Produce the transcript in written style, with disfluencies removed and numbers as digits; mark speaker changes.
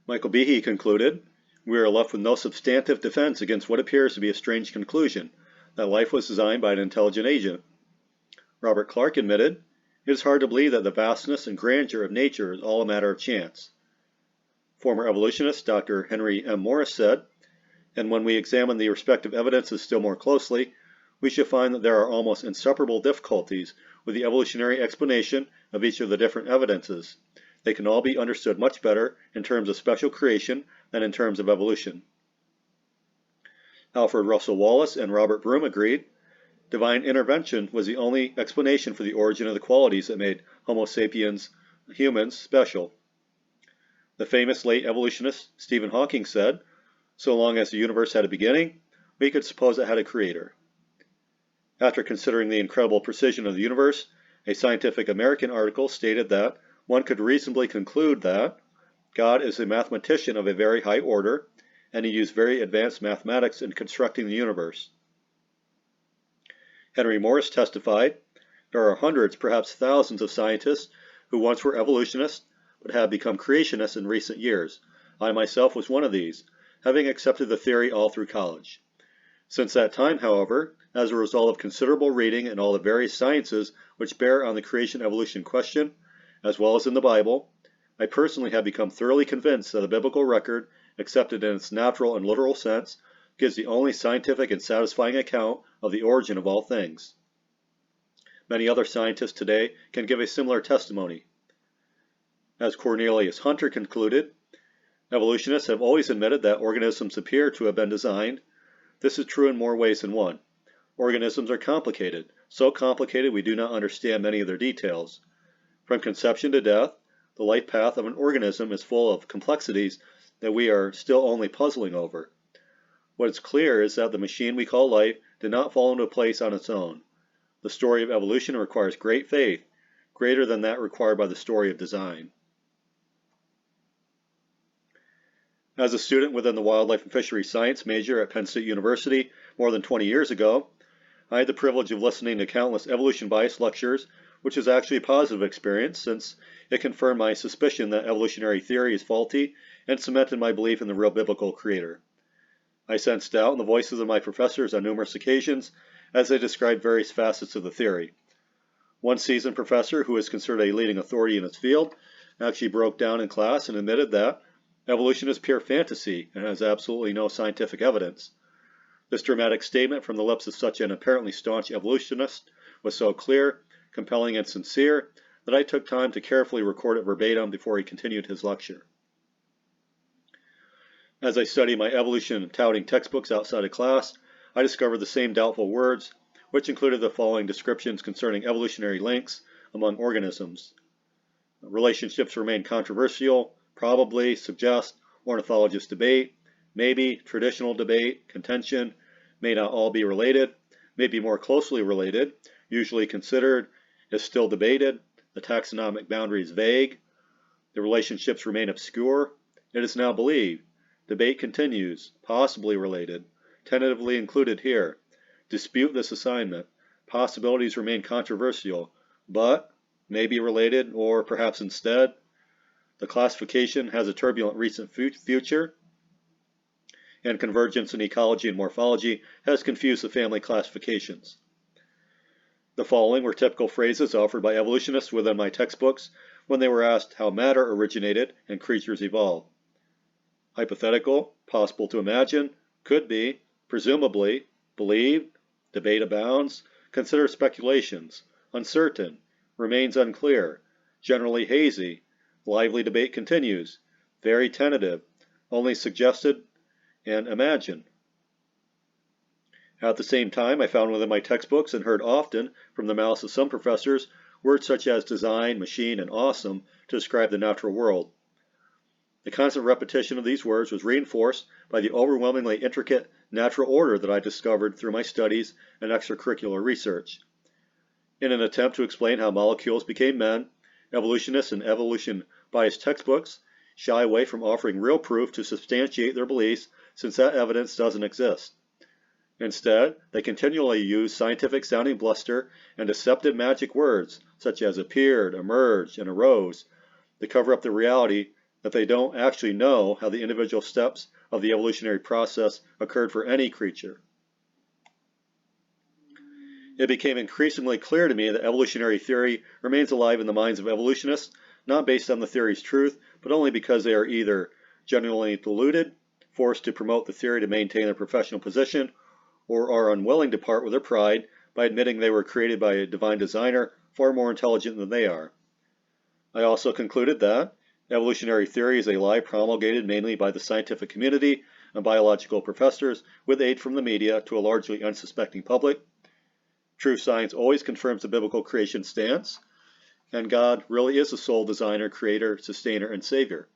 Speaker 1: Michael Behe concluded, "We are left with no substantive defense against what appears to be a strange conclusion, that life was designed by an intelligent agent." Robert Clark admitted, "It is hard to believe that the vastness and grandeur of nature is all a matter of chance." Former evolutionist Dr. Henry M. Morris said, "And when we examine the respective evidences still more closely, we shall find that there are almost insuperable difficulties with the evolutionary explanation of each of the different evidences. They can all be understood much better in terms of special creation than in terms of evolution." Alfred Russel Wallace and Robert Broom agreed, "Divine intervention was the only explanation for the origin of the qualities that made Homo sapiens humans special." The famous late evolutionist Stephen Hawking said, "So long as the universe had a beginning, we could suppose it had a creator." After considering the incredible precision of the universe, a Scientific American article stated that one could reasonably conclude that God is a mathematician of a very high order, and he used very advanced mathematics in constructing the universe. Henry Morris testified, "There are hundreds, perhaps thousands of scientists who once were evolutionists, but have become creationists in recent years. I myself was one of these, having accepted the theory all through college. Since that time, however, as a result of considerable reading in all the various sciences which bear on the creation-evolution question, as well as in the Bible, I personally have become thoroughly convinced that the biblical record, accepted in its natural and literal sense, gives the only scientific and satisfying account of the origin of all things." Many other scientists today can give a similar testimony. As Cornelius Hunter concluded, "Evolutionists have always admitted that organisms appear to have been designed. This is true in more ways than one. Organisms are complicated, so complicated we do not understand many of their details. From conception to death, the life path of an organism is full of complexities that we are still only puzzling over. What is clear is that the machine we call life did not fall into place on its own. The story of evolution requires great faith, greater than that required by the story of design." As a student within the wildlife and fisheries science major at Penn State University more than 20 years ago, I had the privilege of listening to countless evolution bias lectures, which was actually a positive experience since it confirmed my suspicion that evolutionary theory is faulty and cemented my belief in the real biblical creator. I sensed doubt in the voices of my professors on numerous occasions as they described various facets of the theory. One seasoned professor, who is considered a leading authority in his field, actually broke down in class and admitted that evolution is pure fantasy and has absolutely no scientific evidence. This dramatic statement from the lips of such an apparently staunch evolutionist was so clear, compelling, and sincere that I took time to carefully record it verbatim before he continued his lecture. As I studied my evolution-touting textbooks outside of class, I discovered the same doubtful words, which included the following descriptions concerning evolutionary links among organisms. Relationships remain controversial, probably, suggest, ornithologists debate, maybe, traditional debate, contention, may not all be related, may be more closely related, usually considered, is still debated, the taxonomic boundary is vague, the relationships remain obscure, it is now believed, debate continues, possibly related, tentatively included here, dispute this assignment, possibilities remain controversial, but may be related or perhaps instead, the classification has a turbulent recent future, and convergence in ecology and morphology has confused the family classifications. The following were typical phrases offered by evolutionists within my textbooks when they were asked how matter originated and creatures evolved. Hypothetical, possible to imagine, could be, presumably, believed, debate abounds, consider speculations, uncertain, remains unclear, generally hazy, lively debate continues, very tentative, only suggested, and imagine. At the same time, I found within my textbooks and heard often from the mouths of some professors words such as design, machine, and awesome to describe the natural world. The constant repetition of these words was reinforced by the overwhelmingly intricate natural order that I discovered through my studies and extracurricular research. In an attempt to explain how molecules became men, evolutionists and evolution-biased textbooks shy away from offering real proof to substantiate their beliefs since that evidence doesn't exist. Instead, they continually use scientific-sounding bluster and deceptive magic words such as appeared, emerged, and arose to cover up the reality that they don't actually know how the individual steps of the evolutionary process occurred for any creature. It became increasingly clear to me that evolutionary theory remains alive in the minds of evolutionists, not based on the theory's truth, but only because they are either genuinely deluded, forced to promote the theory to maintain their professional position, or are unwilling to part with their pride by admitting they were created by a divine designer far more intelligent than they are. I also concluded that evolutionary theory is a lie promulgated mainly by the scientific community and biological professors with aid from the media to a largely unsuspecting public. True science always confirms the biblical creation stance, and God really is the sole designer, creator, sustainer, and savior.